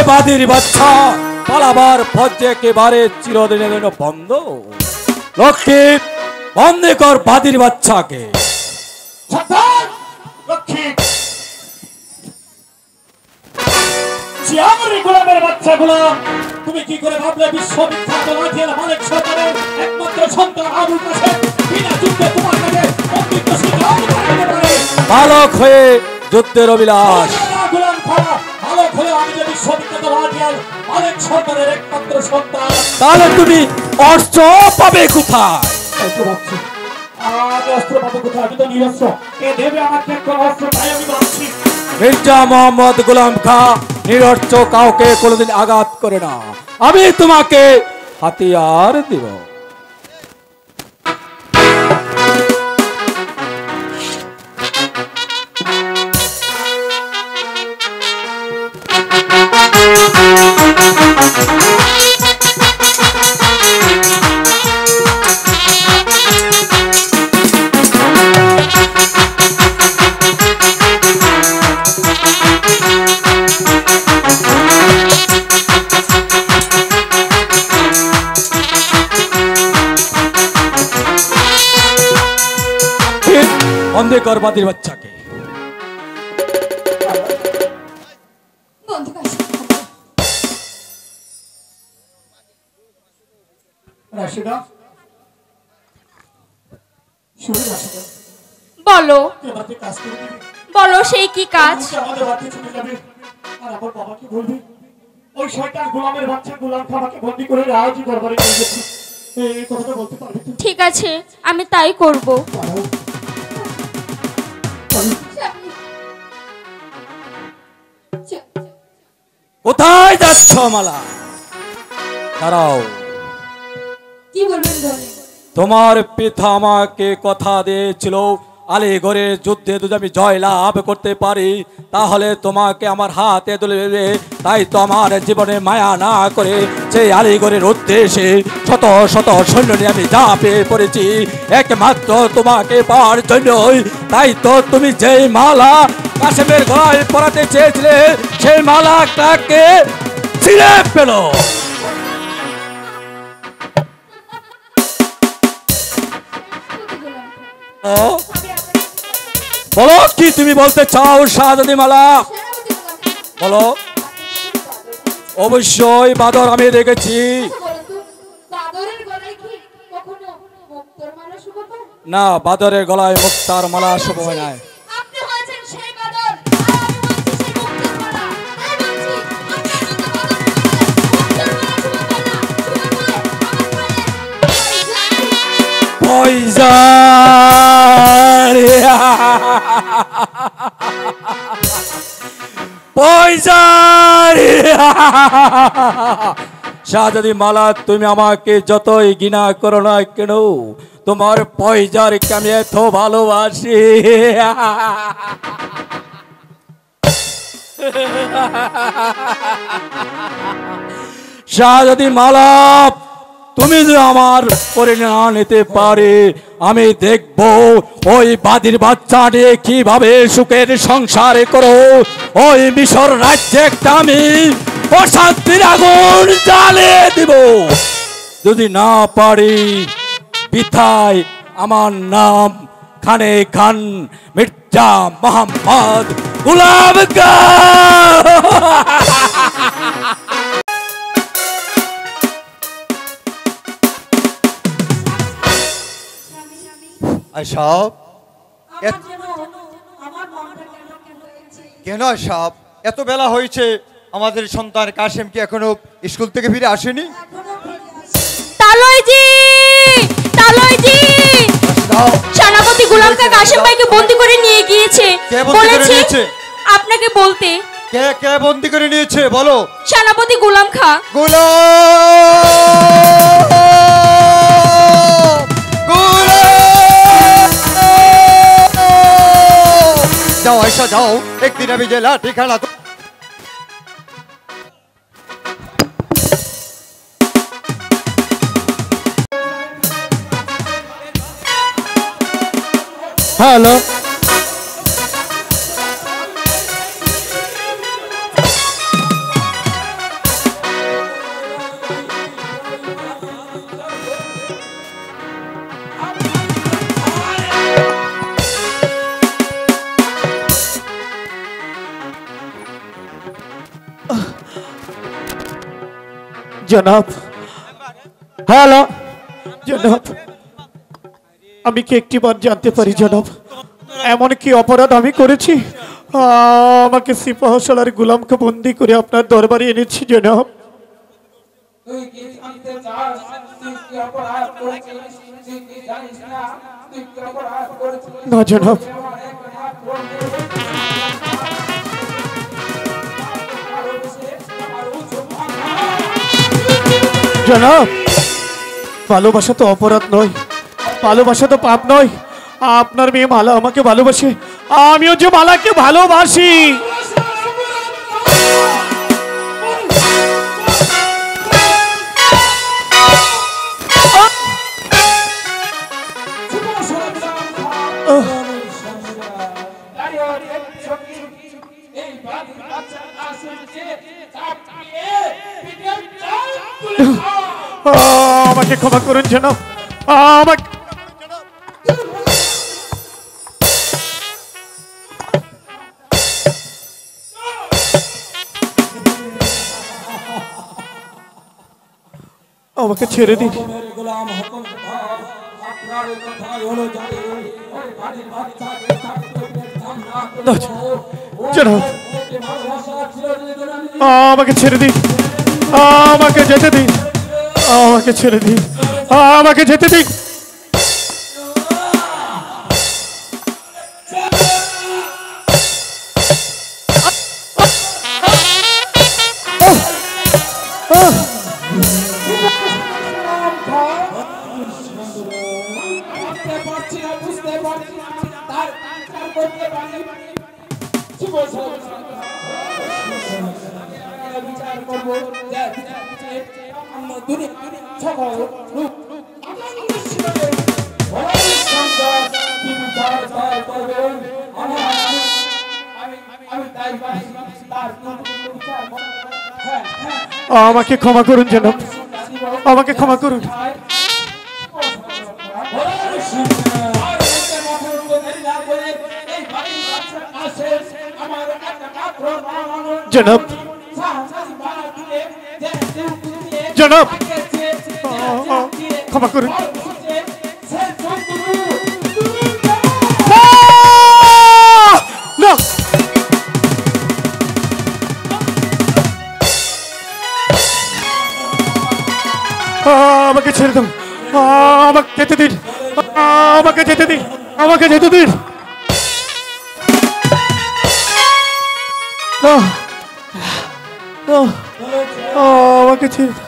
বাদির বাচ্চা পালাবার পথ যে একেবারে চিরদিনের জন্য বন্ধ। লক্ষ্মী বন্দী কর বাদির বাচ্চাকে। গোলামের বাচ্চাগুলো তুমি কি করে ভাবলে বিশ্ববিখ্যাত লাঠিয়াল মালিক সরকারের একমাত্র সন্তান আবুল কাসেম বিনা যুদ্ধে তোমার কাছে বন্দিত্ব স্বীকার করতে পারে? বালক হয়ে যুদ্ধের অভিলাষ। গোলাম খাওয়া বালক হয়ে আমি যে বিশ্ববিখ্যাত লাঠিয়াল মালিক সরকারের একমাত্র সন্তান, তাহলে তুমি অস্ত্র পাবে কোথায়? আমি অস্ত্র পাবো কোথায়? আমি তো নিরস্ত্র। এ দেবে আমাকে কোন অস্ত্র? তাই আমি ভাবছি মির্জা মোহাম্মদ গোলাম খা নিরস্ত্র কাউকে কোনোদিন আঘাত করে না। আমি তোমাকে হাতিয়ার দিব। বন্দী কর বাদির বাচ্চাকে। বলো বলো সেই কি কাজ? ওই শয়তান গোলামের বাচ্চা গোলাম খামাকে বন্দী করে রাজি দরবারে নিয়ে গেছে। এই কথাটা বলতে পারবে? ঠিক আছে আমি তাই করব। কোথায় যাচ্ছ মালা? দাঁড়াও। কি বলবেন বলেন। তোমার পিতা আমাকে কথা দিয়েছিল আলীগড়ের যুদ্ধে যদি আমি জয় লাভ করতে পারি তাহলে তোমাকে আমার হাতে তুলে দেবে। তাই তো আমার জীবনে মায়া না করে সেই আলীগড়ের উদ্দেশ্যে শত শত সৈন্য নিয়ে আমি ঝাঁপিয়ে পড়েছি একমাত্র তোমাকে পাওয়ার জন্যই। তাই তো তুমি যেই মালা কাসেমের গলায় পরাতে চেয়েছিলে সেই মালাটাকে ছিঁড়ে পেল। বলো কি তুমি বলতে চাও শাহজাদি মালা? বলো। অবশ্যই বাদর আমি দেখেছি। না, বাদরের গলায় মুক্তার মালা শুভ হয় নাই। শাহজাদি মালা তুমি আমাকে যতই ঘৃণা করো না কেন তোমার পয়জারকে আমি এত ভালোবাসি। শাহজাদি মালা তুমি যে আমার পরিণাম নিতে পারে আমি দেখব ওই বাদির বাচ্চাটি কিভাবে সুখের সংসার করো। ওই মিশর রাজ্যে একটা আমি অশান্তির আগুন জ্বালিয়ে দিব। যদি না পারি বিথায় আমার নাম খানে খান মির্জা মোহাম্মদ গোলাম খা। কেন সব এত বেলা হয়েছে আমাদের সন্তান কাসেম কি এখনো স্কুল থেকে ফিরে আসেনি? তালয়জি তালয়জি সেনাপতি গোলাম খা কাসেম ভাইকে বন্দী করে নিয়ে গিয়েছে। বলেছে আপনাকে বলতে। কে কে বন্দী করে নিয়েছে বলো? সেনাপতি গোলাম খা। যাও আয়শা যাও, একদিন আমি যে লাঠি খেলা হ্যালো জনাব, হ্যালো জনাব, আমি কি একটিবার জানতে পারি জনাব এমন কি অপরাধ আমি করেছি আমাকে সিপাহসালার গোলামকে বন্দি করে আপনার দরবারে এনেছি জনাব? তুই কি জানতে চাস তুই কি অপরাধ করেছিস? তুই কি জানিস না তুই কি অপরাধ করেছিস? না জনাব, জনাব, ভালোবাসা তো অপরাধ নয়, ভালোবাসা তো পাপ নয়। আপনার মেয়ে মালা আমাকে ভালোবাসে, আমিও যে মালাকে ভালোবাসি। আমাকে ক্ষমা করুন জনাব, আমাকে আমাকে ছেড়ে দিন। গোলাম হুকুম আপনার কথাই হলো জানি ওই বাড়ির বাচ্চাকে জনাব, আমাকে ছেড়ে দিন, আমাকে যেতে দিন, আমাকে ছেড়ে দিন, আমাকে যেতে দিন। বুঝতে পারছি না তার করতে পারি বিচার করবো সকল রূপ আমাকে ক্ষমা করুন জনাব, আমাকে ক্ষমা করুন। জনাব, জনাব, ক্ষমা করুন। না, আমাকে ছেড়ে দাও, আমাকে যেতে দিন, আমাকে যেতে দিন, আমাকে যেতে দিন। আমাকে ছেড়ে দাও।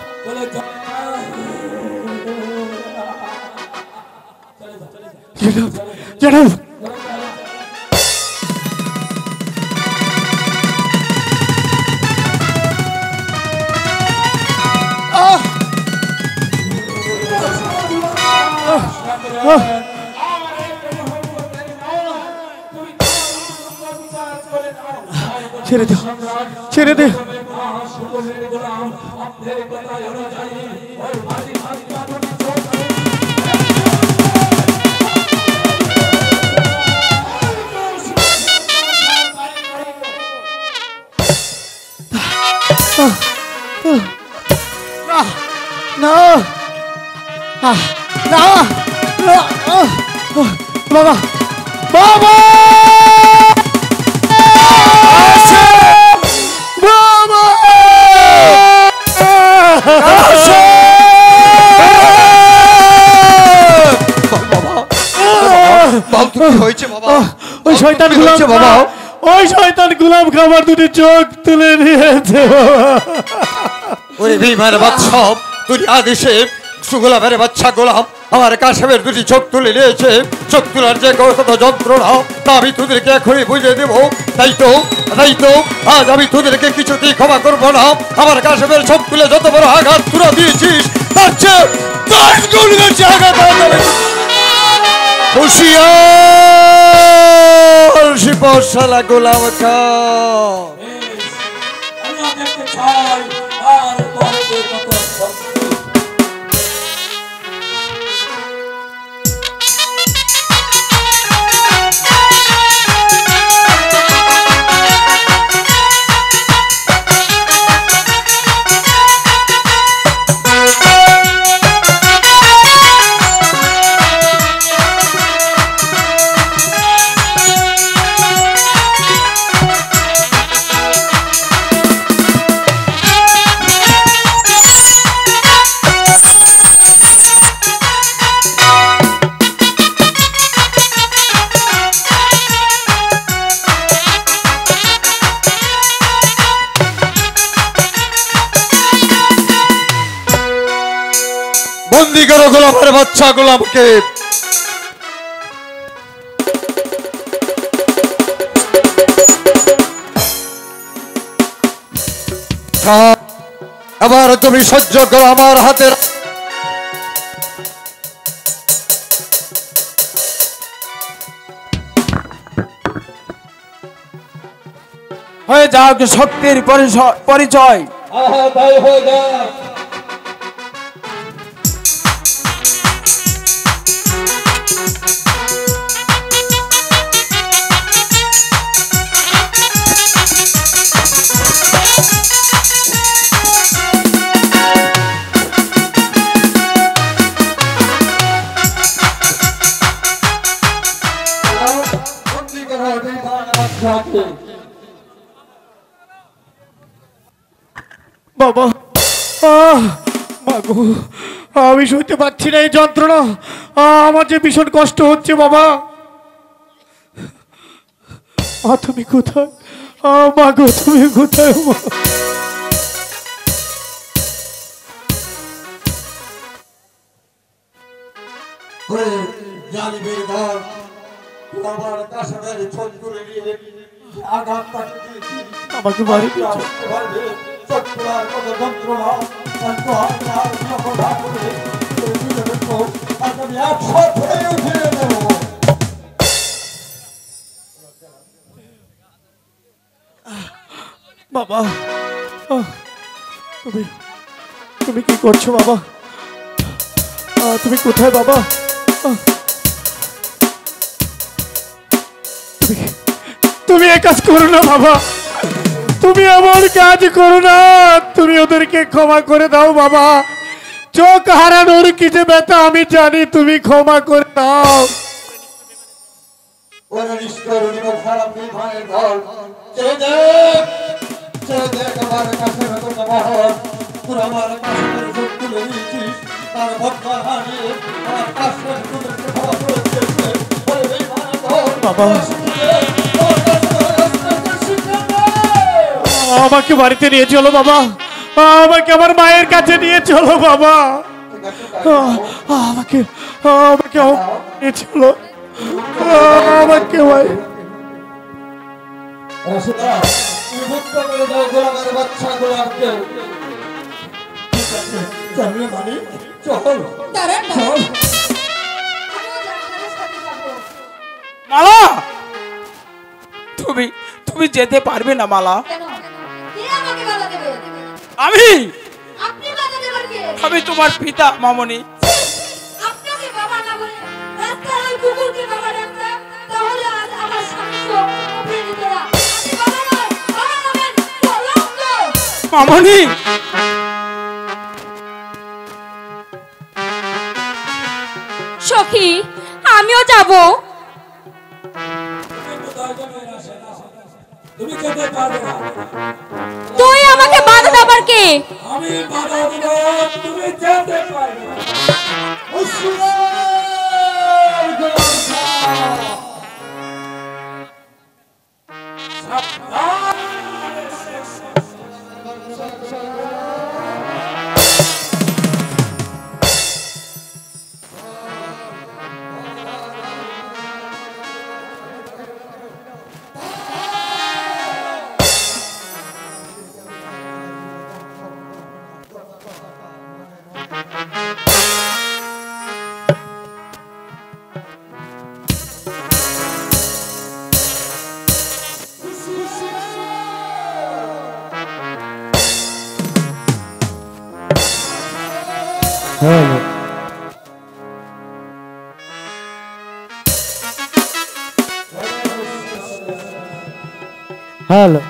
জনাব, জনাব, ছেড়ে দাও, ছেড়ে দে। না, না, বাবা, বাবা, বাবা, ওই শয়তান গুলাম বাবা, ওই শয়তান গুলাম খাবার দুটি চোখ তুলে নিয়েছে বাবা। ওরে বেঈমান বাদশা, তুই আদেশে সুগোলামের বাচ্চা গোলাম আমার কাশেমের দুটি চোখ তুলে নিয়েছে। চোখ তোলার যে কত যন্ত্রণা তা আমি তোদেরকে এখনই বুঝিয়ে দেবো। তাই তো আজ আমি তোদেরকে কিছুতেই ক্ষমা করবো না। আমার কাশেমের চোখ তুলে যত বড় আঘাত তুলে দিয়েছিস তার চেয়ে 10 গুণ বেশি আঘাত হুঁশিয়ার সিপাহসালা গোলাম খা। বন্দি করো গোলামের বাচ্চা গোলামকে। আবার তুমি সহ্য করো আমার হাতের। হয়ে যাক শক্তির পরিচয়। তাই হয়ে যায়। বাবা মাগো, আমি সইতে পারছি না এই যন্ত্রণা। আমার যে ভীষণ কষ্ট হচ্ছে বাবা। তুমি কোথায় মাগো, তুমি কোথায়? আমাকে বাড়ি বাবা, তুমি তুমি কি করছো বাবা? তুমি কোথায় বাবা? তুমি এক কাজ করো না বাবা, তুমি এমন কাজ করো না, তুমি ওদেরকে ক্ষমা করে দাও বাবা। চোখ হারানোর কি যে ব্যথা আমি জানি, তুমি ক্ষমা করে দাও। বাবা আমাকে বাড়িতে নিয়ে চলো বাবা, আমাকে আমার মায়ের কাছে নিয়ে চলো বাবা। আমাকে আমাকে নিয়ে চলো, আমাকে ভাই। মালা, তুমি তুমি যেতে পারবে না মালা। আমি আমি তোমার পিতা মামনি। মামনি সখী, আমিও যাব। তুমি যেতে পারবে না। তুই আমাকে বাধা দেবার কে? আমি বাধা দিব, তুমি যেতে পারবে না। হ্যালো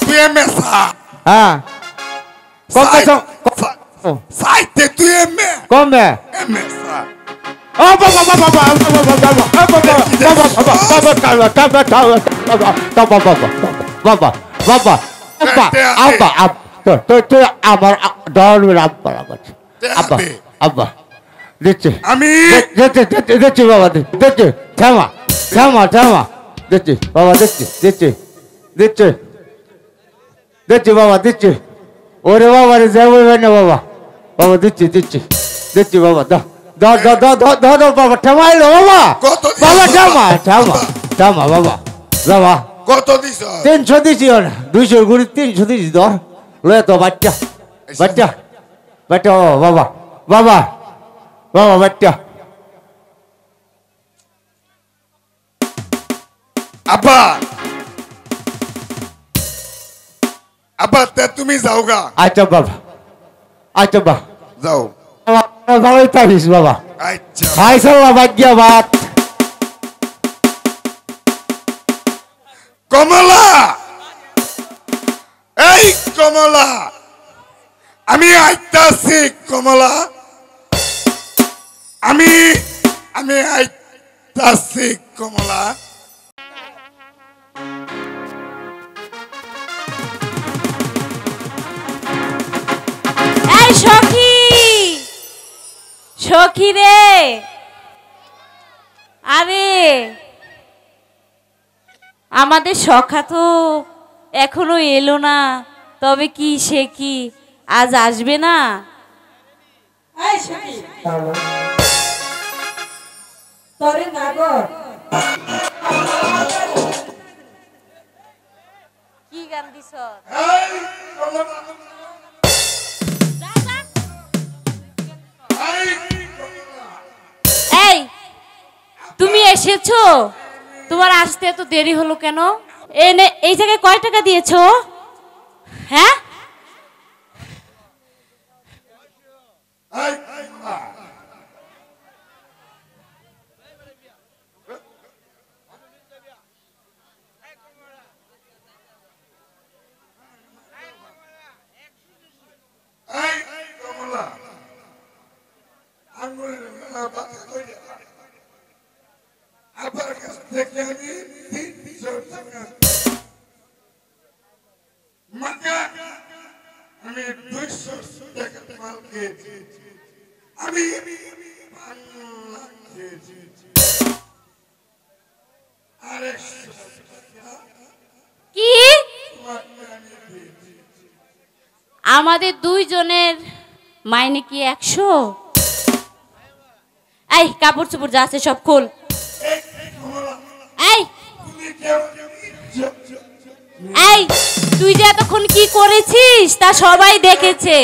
তুই এমএসা সাইতে তুই এমএ কমবে এমএসা বাবা আব্বা আব্বা আব্বা তুই আমার ধর্মের আব্বা আব্বা আব্বা দিচ্ছে আমি দিচ্ছি বাবা দিচ্ছে থামা থামা থামা দিচ্ছি বাবা দিচ্ছি দিচ্ছি দিচ্ছে দিচ্ছি বাবা দিচ্ছি ওরে বাবা রে যাবো না বাবা বাবা দিচ্ছি দিচ্ছি দিচ্ছি বাবা দাও দাও দাও দাও দাও দাও দাও বাবা থামাইলো বাবা বাবা থামা থামা থামা বাবা বাবা কত দিছ 300 দিছি ওরা 200 গুড়ি 300 দিছি ধর লয়ে তো বাচ্চা বাচ্চা বাচ্চা বাবা বাবা বাবা বাচ্চা আব্বা আব্বা তে তুমি যাও গা আচ্ছা বাবা আচ্ছা বাবা যাও ভালোই থাকিস বাবা আচ্ছা খাইছো বাবা গিয়া ভাত কমলা এই কমলা আমি আইতাছি কমলা আমি আমি আইতাছি কমলা এই সখী সখী রে আরে আমাদের সখা তো এখনো এলো না তবে কি সে কি আজ আসবে না কি গান দিছ এই তুমি এসেছো তোমার আসতে এত দেরি হলো কেন এই জায়গায় কয় টাকা দিয়েছো হ্যাঁ আমি 200 টাকা মাল খেয়েছি আমি কি আমাদের দুইজনের মাইনে কি 100 এই কাপড় চোপড় যা আছে সব খোল এই এই তুই যে এতক্ষণ কি করেছিস তা সবাই দেখেছে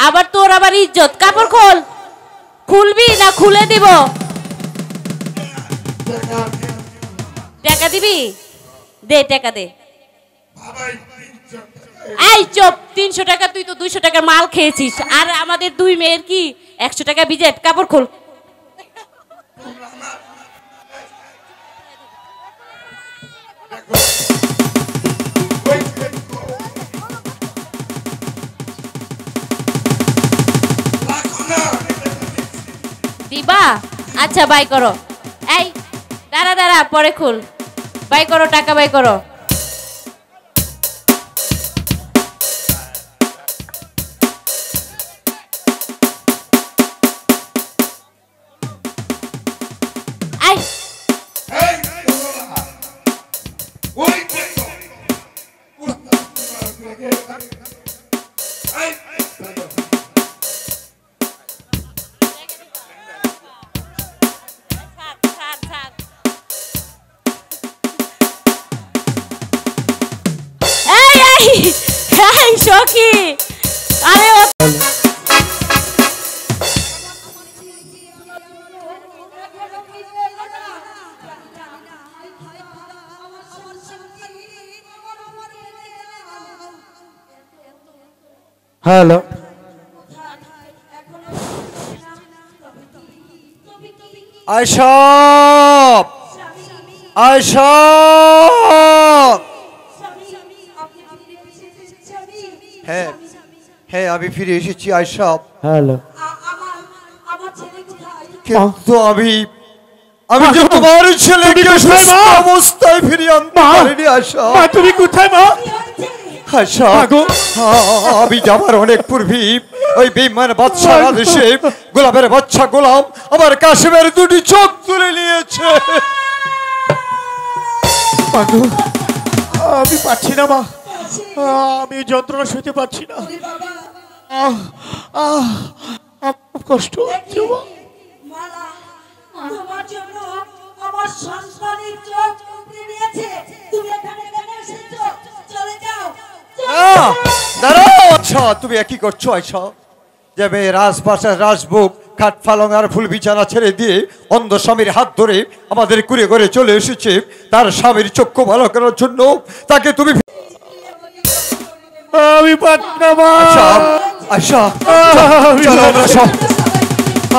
আবার তোর আবার ইজ্জত কাপড় খোল খুলবি না খুলে দিব টাকা দিবি দে টাকা দে এই চুপ 300 টাকা তুই তো 200 টাকার মাল খেয়েছিস আর আমাদের দুই মেয়ের কি 100 টাকা বিজেট কাপড় খোল দিবা আচ্ছা বাই করো এই দাঁড়া দাঁড়া পরে খুল বাই করো টাকা বাই করো সখী আরে হ্যালো আয়শব আয়শব হ্যাঁ হ্যাঁ আমি ফিরে এসেছি আয়শব হ্যালো কিন্তু আমি যে তোমার ছেলেকে সুস্থ অবস্থায় ফিরিয়ে আনতে পারিনি আয়শব মা তুমি কোথায় মা আচ্ছা মাগো। আমি যাবার অনেক পূর্বে ওই বেঈমান বাদশার আদেশে গোলাপের বাচ্চা গোলাম আমার কাশেমের দুটি চোখ তুলে নিয়েছে। মাগো, আমি পাচ্ছি না মা, আমি যন্ত্রণা সইতে পারছি না। খুব কষ্ট হচ্ছে মা। মালা, তোমার জন্য আমার সন্তানের চোখ উঠে নিয়েছে। তুমি এখানে কেন এসেছো? চলে যাও। দাঁড়াও। আচ্ছা তুমি একই করছো আয়সা, যাবে রাজপাশার রাজভোগ খাট ফালং আর ফুল বিছানা ছেড়ে দিয়ে অন্ধ স্বামীর হাত ধরে আমাদের কুড়ে করে চলে এসেছে তার স্বামীর চক্ষু ভালো করার জন্য। তাকে তুমি আমি পাচ্ছি না মা। আয়সা আমি চলো আমরা সব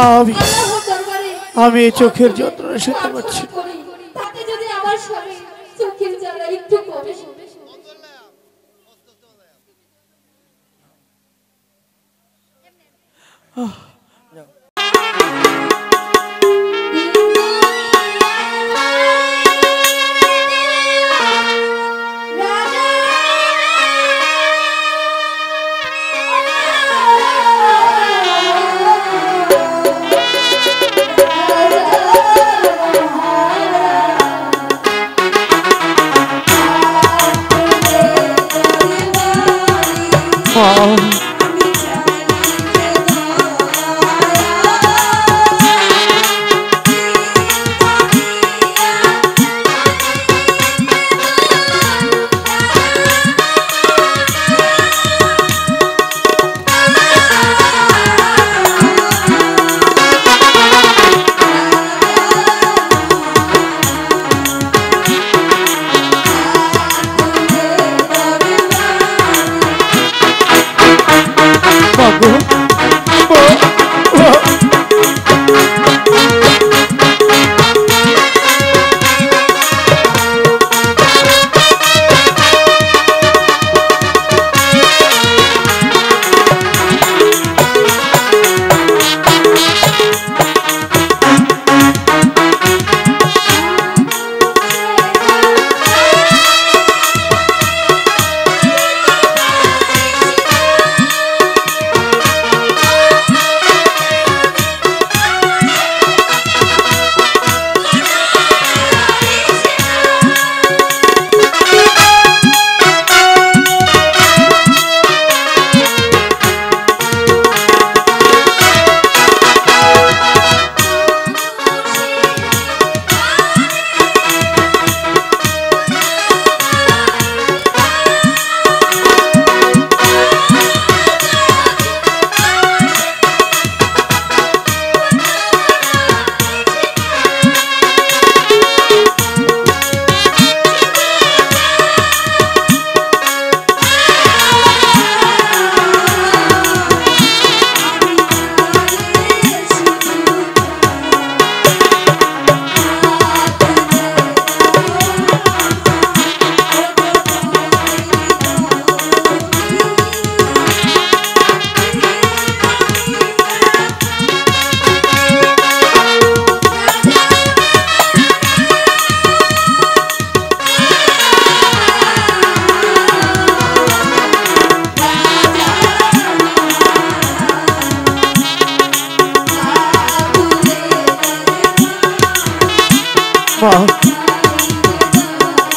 আল্লাহর দরবারে আমি এই চোখের যন্ত্রণা সইতে পারছি না। করি, তাতে যদি আমার স্বামী চোখের জ্বালা একটু কমে।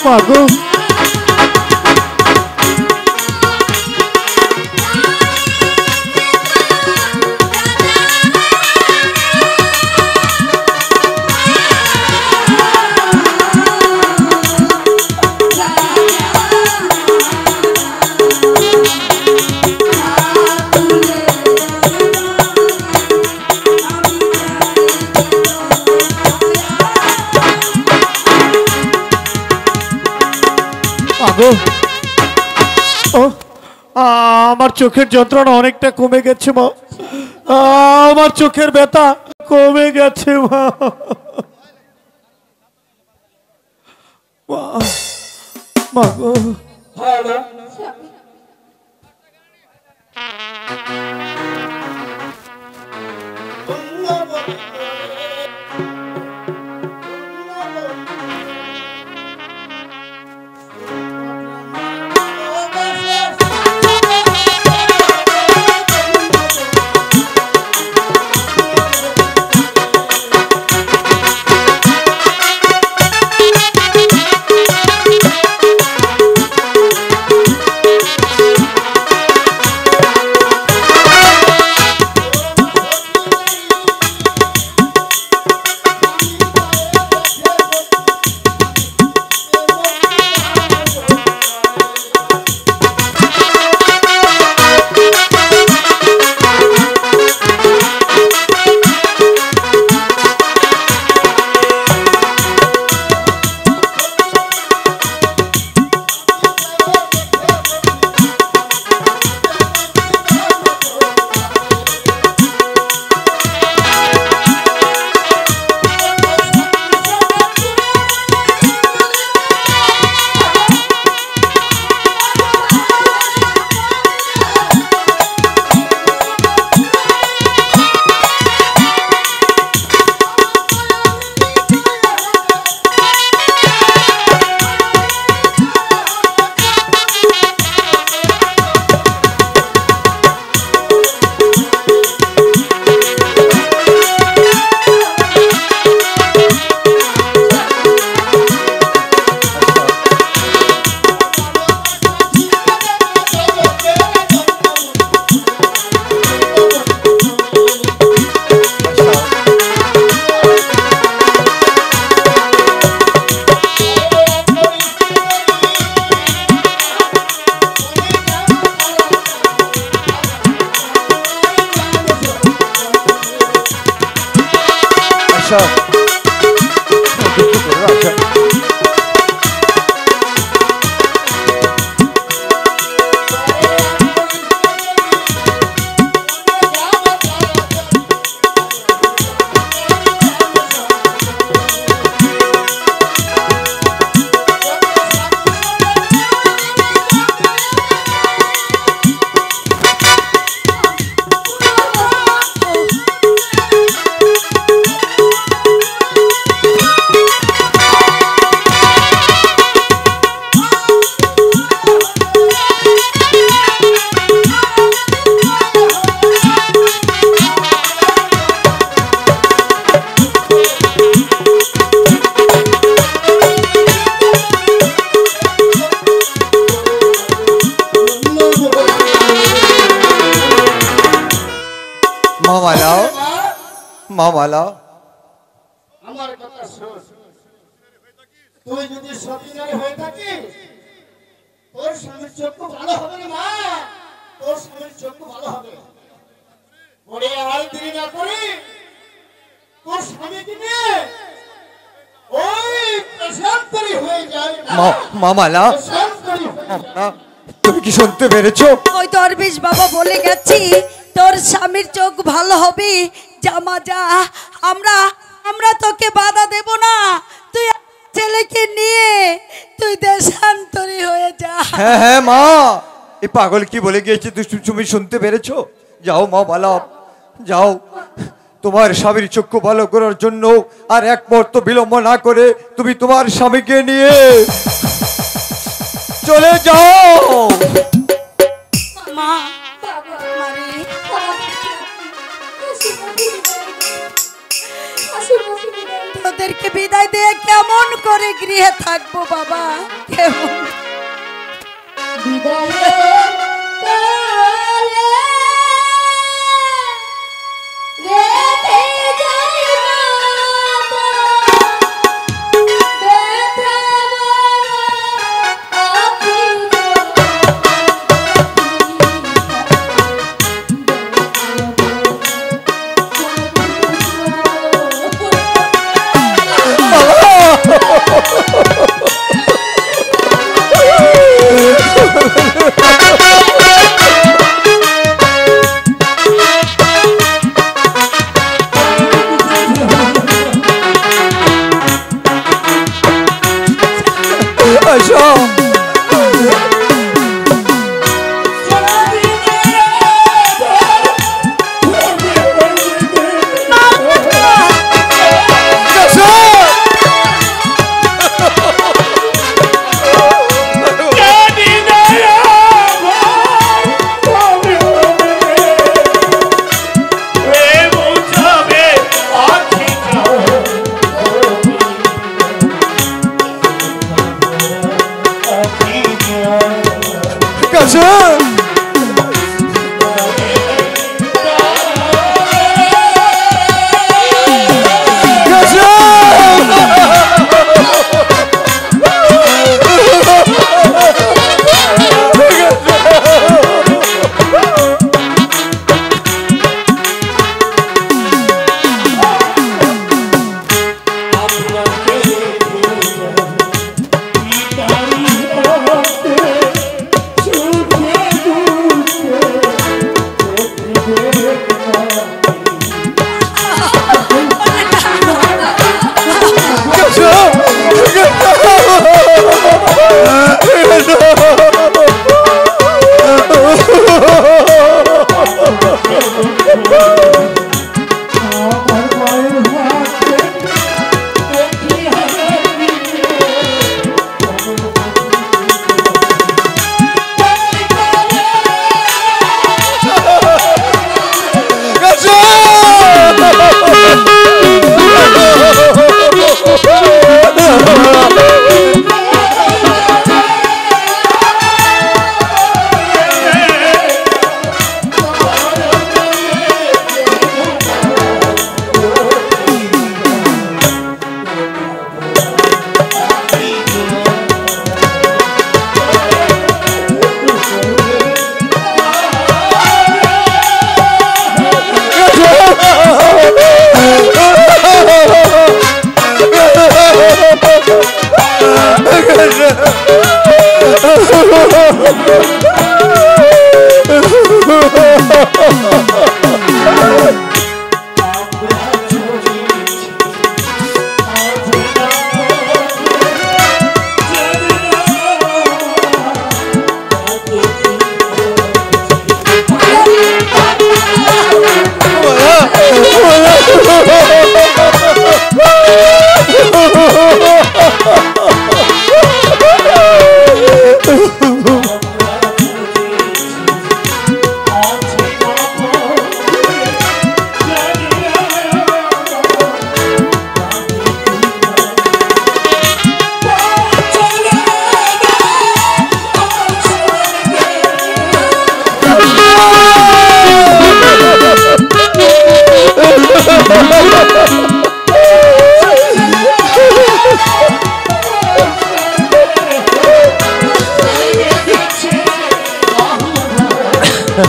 মাগো, আমার চোখের যন্ত্রণা অনেকটা কমে গেছে মা। আমার চোখের ব্যথা কমে গেছে মা। মাগো, মামালা আমার কথা শোন, তুই যদি সতীনারী হয়ে থাকিস তোর স্বামীর চক্ষু ভালো হবে না মা, তোর স্বামীর চক্ষু ভালো হবে। পরে আর দেরি না করে তোর স্বামীকে নিয়ে ওই প্রশান্তরী হয়ে যায়। মামালা তুমি কি শুনতে পেরেছো? ওই দরবেশ বাবা বলে গেছি তোর স্বামীর চোখ ভালো হবে। জামা যা, আমরা তোকে বাধা দেব না, তুই ছেলেকে নিয়ে তুই দেশান্তরী হয়ে যা। হ্যাঁ হ্যাঁ মা, এই পাগল কি বলে গিয়েছে তুমি শুনতে পেরেছো? যাও মা বালা, যাও তোমার স্বামীর চক্ষু ভালো করার জন্য আর এক মুহূর্ত বিলম্ব না করে তুমি তোমার স্বামীকে নিয়ে চলে যাও। মা তোদেরকে বিদায় দিয়ে কেমন করে গৃহে থাকবো বাবা, কেমন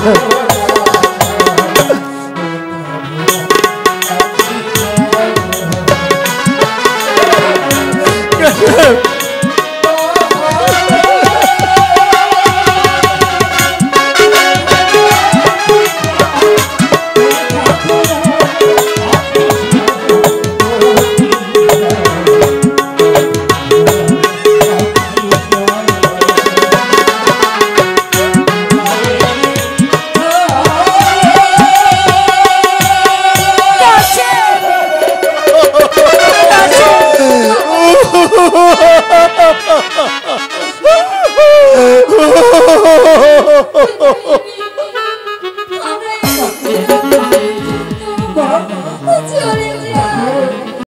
রে